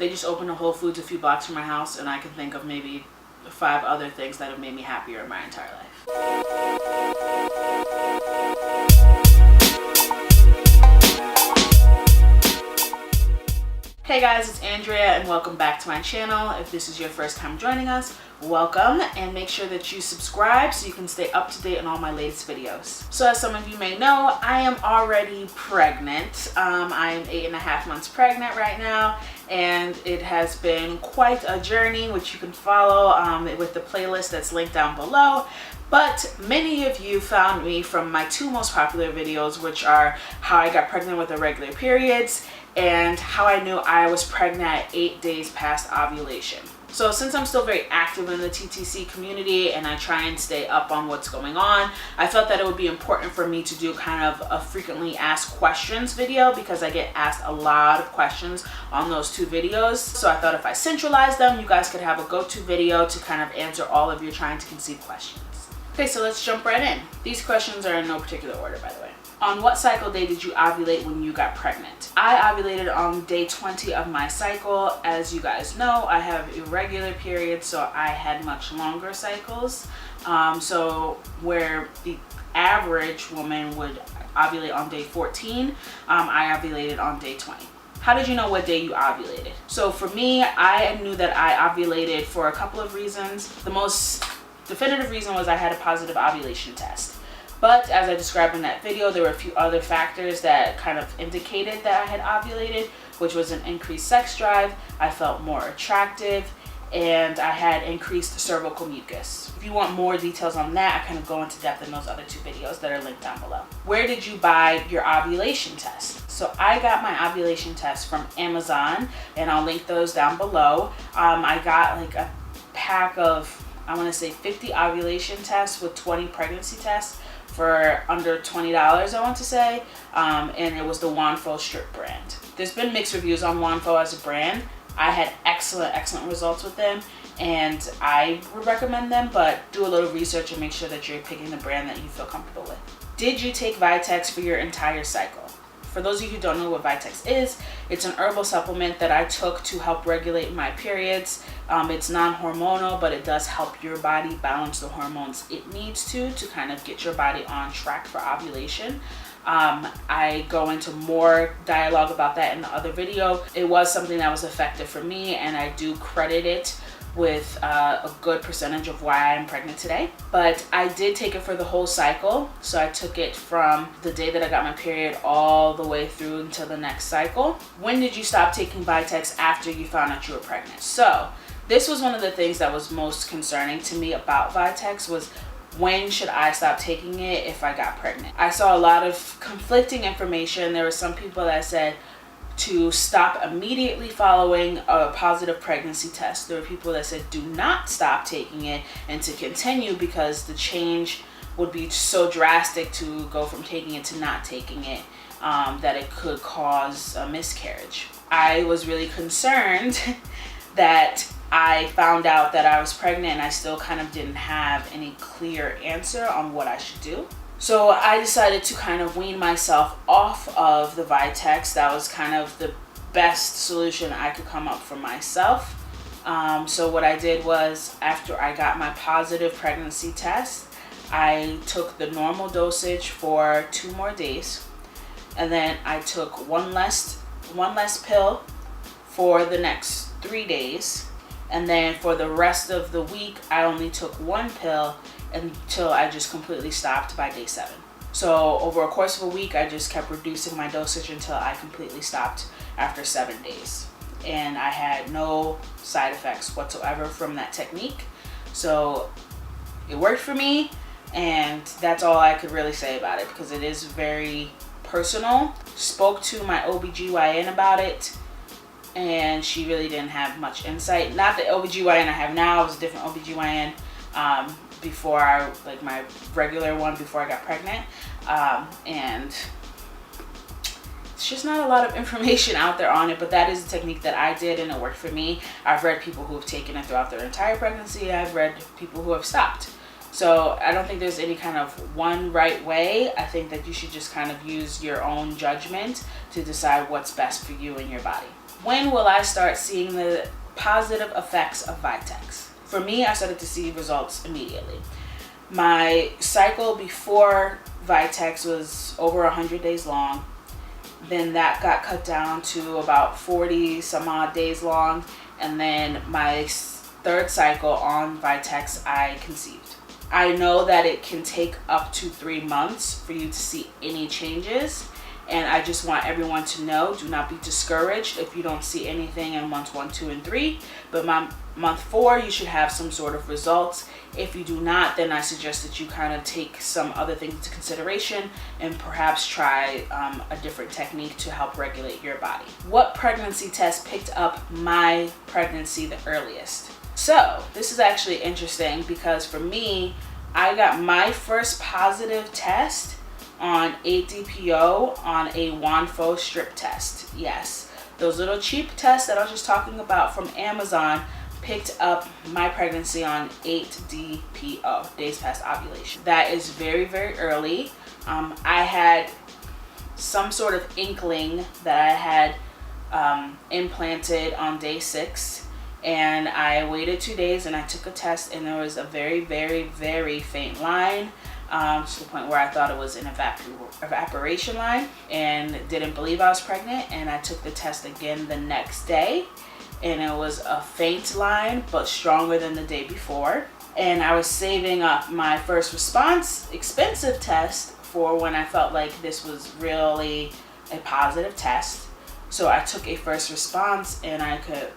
They just opened a Whole Foods a few blocks from my house, and I can think of maybe 5 other things that have made me happier in my entire life. Hey guys, it's Andrea and welcome back to my channel. If this is your first time joining us, welcome, and make sure that you subscribe so you can stay up to date on all my latest videos. So as some of you may know, I am already pregnant. I am 8.5 months pregnant right now, and it has been quite a journey, which you can follow with the playlist that's linked down below. But many of you found me from my 2 most popular videos, which are how I got pregnant with irregular periods and how I knew I was pregnant at 8 days past ovulation. So since I'm still very active in the TTC community and I try and stay up on what's going on, I felt that it would be important for me to do kind of a frequently asked questions video, because I get asked a lot of questions on those 2 videos. So I thought if I centralized them, you guys could have a go-to video to kind of answer all of your trying to conceive questions. Okay, so let's jump right in. These questions are in no particular order, by the way. On what cycle day did you ovulate when you got pregnant? I ovulated on day 20 of my cycle. As you guys know, I have irregular periods, so I had much longer cycles. So where the average woman would ovulate on day 14, I ovulated on day 20. How did you know what day you ovulated? So for me, I knew that I ovulated for a couple of reasons. The most definitive reason was I had a positive ovulation test. But as I described in that video, there were a few other factors that kind of indicated that I had ovulated, which was an increased sex drive, I felt more attractive, and I had increased cervical mucus. If you want more details on that, I kind of go into depth in those other 2 videos that are linked down below. Where did you buy your ovulation test? So I got my ovulation test from Amazon, and I'll link those down below. I got like a pack of, I want to say 50 ovulation tests with 20 pregnancy tests for under $20, I want to say, and it was the Wanfo strip brand. There's been mixed reviews on Wanfo as a brand. I had excellent results with them, and I would recommend them, but do a little research and make sure that you're picking the brand that you feel comfortable with. Did you take Vitex for your entire cycle? For those of you who don't know what Vitex is, it's an herbal supplement that I took to help regulate my periods. It's non-hormonal, but it does help your body balance the hormones it needs to kind of get your body on track for ovulation. I go into more dialogue about that in the other video. It was something that was effective for me, and I do credit it with a good percentage of why I'm pregnant today. But I did take it for the whole cycle. So I took it from the day that I got my period all the way through until the next cycle. When did you stop taking Vitex after you found out you were pregnant? So this was one of the things that was most concerning to me about Vitex, was when should I stop taking it if I got pregnant? I saw a lot of conflicting information. There were some people that said to stop immediately following a positive pregnancy test. There were people that said do not stop taking it and to continue, because the change would be so drastic to go from taking it to not taking it that it could cause a miscarriage. I was really concerned that I found out that I was pregnant and I still kind of didn't have any clear answer on what I should do. So I decided to kind of wean myself off of the Vitex. That was kind of the best solution I could come up for myself. So what I did was, after I got my positive pregnancy test, I took the normal dosage for 2 more days. And then I took one less pill for the next 3 days. And then for the rest of the week, I only took 1 pill until I just completely stopped by day 7. So over a course of a week, I just kept reducing my dosage until I completely stopped after 7 days. And I had no side effects whatsoever from that technique. So it worked for me, and that's all I could really say about it, because it is very personal. Spoke to my OBGYN about it, and she really didn't have much insight. Not the OBGYN I have now, it was a different OBGYN before my regular one before I got pregnant. And it's just not a lot of information out there on it, but that is a technique that I did and it worked for me. I've read people who have taken it throughout their entire pregnancy. I've read people who have stopped. So I don't think there's any kind of one right way. I think that you should just kind of use your own judgment to decide what's best for you and your body. When will I start seeing the positive effects of Vitex? For me, I started to see results immediately. My cycle before Vitex was over 100 days long. Then that got cut down to about 40 some odd days long. And then my third cycle on Vitex, I conceived. I know that it can take up to 3 months for you to see any changes. And I just want everyone to know, do not be discouraged if you don't see anything in months 1, 2, and 3. But month 4, you should have some sort of results. If you do not, then I suggest that you kind of take some other things into consideration and perhaps try a different technique to help regulate your body. What pregnancy test picked up my pregnancy the earliest? So this is actually interesting because for me, I got my first positive test on 8-DPO on a Wanfo strip test. Yes, those little cheap tests that I was just talking about from Amazon picked up my pregnancy on 8-DPO, days past ovulation. That is very, very early. I had some sort of inkling that I had implanted on day 6, and I waited 2 days and I took a test, and there was a very, very, very faint line. To the point where I thought it was an evaporation line and didn't believe I was pregnant. And I took the test again the next day, and it was a faint line but stronger than the day before. And I was saving up my first response expensive test for when I felt like this was really a positive test. So I took a first response, and I could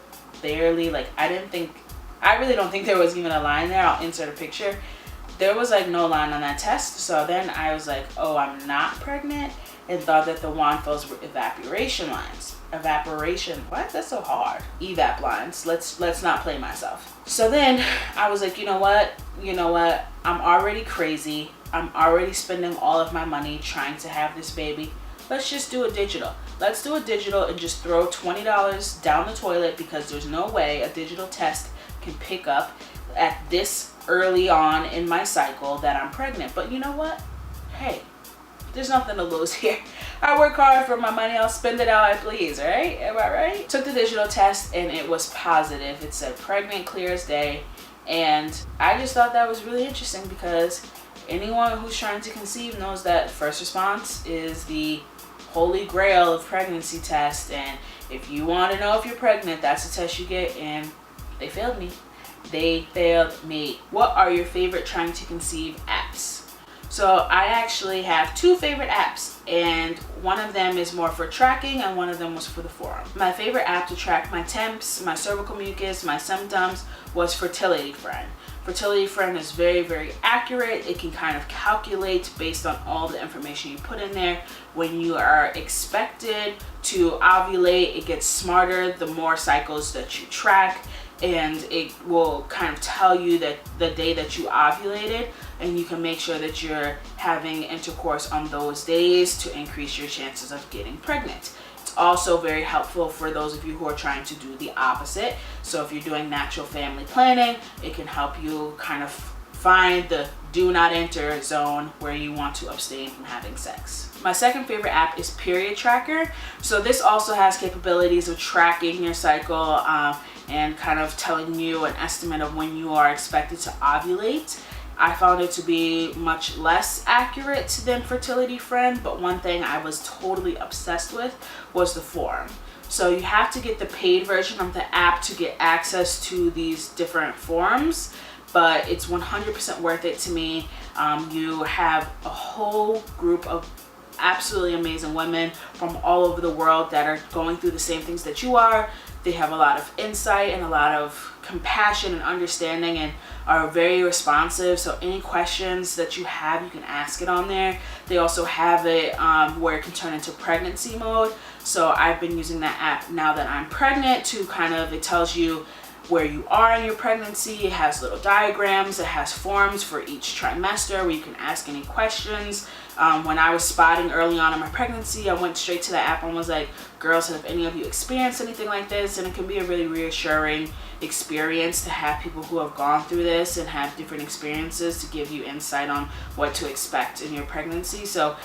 barely, I really don't think there was even a line there. I'll insert a picture. There was no line on that test. So then I was like, oh, I'm not pregnant, and thought that the Wanfos were evaporation lines. Evaporation, what? That's so hard. Evap lines. Let's not play myself. So then I was like, you know what? I'm already crazy. I'm already spending all of my money trying to have this baby. Let's just do a digital. Let's do a digital and just throw $20 down the toilet, because there's no way a digital test can pick up at this early on in my cycle that I'm pregnant. But you know what? Hey, there's nothing to lose here. I work hard for my money. I'll spend it how I please, right? Am I right? Took the digital test, and it was positive. It said pregnant, clear as day. And I just thought that was really interesting, because anyone who's trying to conceive knows that first response is the holy grail of pregnancy test. And if you want to know if you're pregnant, that's the test you get. And they failed me. They failed me. What are your favorite trying to conceive apps? So I actually have 2 favorite apps, and one of them is more for tracking and one of them was for the forum. My favorite app to track my temps, my cervical mucus, my symptoms was Fertility Friend. Fertility Friend is very, very accurate. It can kind of calculate based on all the information you put in there when you are expected to ovulate. It gets smarter the more cycles that you track, and it will kind of tell you that the day that you ovulated, and you can make sure that you're having intercourse on those days to increase your chances of getting pregnant. It's also very helpful for those of you who are trying to do the opposite. So if you're doing natural family planning, it can help you kind of find the do not enter zone where you want to abstain from having sex. My second favorite app is Period Tracker. So this also has capabilities of tracking your cycle and kind of telling you an estimate of when you are expected to ovulate. I found it to be much less accurate than Fertility Friend, but one thing I was totally obsessed with was the forum. So you have to get the paid version of the app to get access to these different forums, but it's 100% worth it to me. You have a whole group of absolutely amazing women from all over the world that are going through the same things that you are. They have a lot of insight and a lot of compassion and understanding, and are very responsive. So any questions that you have, you can ask it on there. They also have it where it can turn into pregnancy mode. So I've been using that app now that I'm pregnant to it tells you where you are in your pregnancy. It has little diagrams. It has forms for each trimester where you can ask any questions. When I was spotting early on in my pregnancy, I went straight to the app and was like, girls, have any of you experienced anything like this? And it can be a really reassuring experience to have people who have gone through this and have different experiences to give you insight on what to expect in your pregnancy. So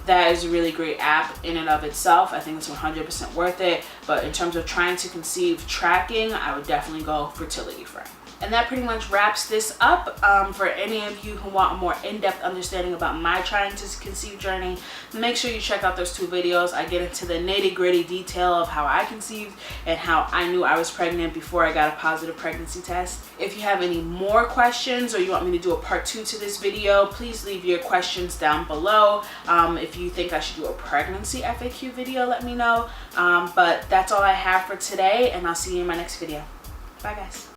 that is a really great app in and of itself. I think it's 100% worth it. But in terms of trying to conceive tracking, I would definitely go Fertility Friend. And that pretty much wraps this up. For any of you who want a more in-depth understanding about my trying to conceive journey, make sure you check out those 2 videos. I get into the nitty-gritty detail of how I conceived and how I knew I was pregnant before I got a positive pregnancy test. If you have any more questions or you want me to do a part 2 to this video, please leave your questions down below. If you think I should do a pregnancy FAQ video, let me know. But that's all I have for today, and I'll see you in my next video. Bye, guys.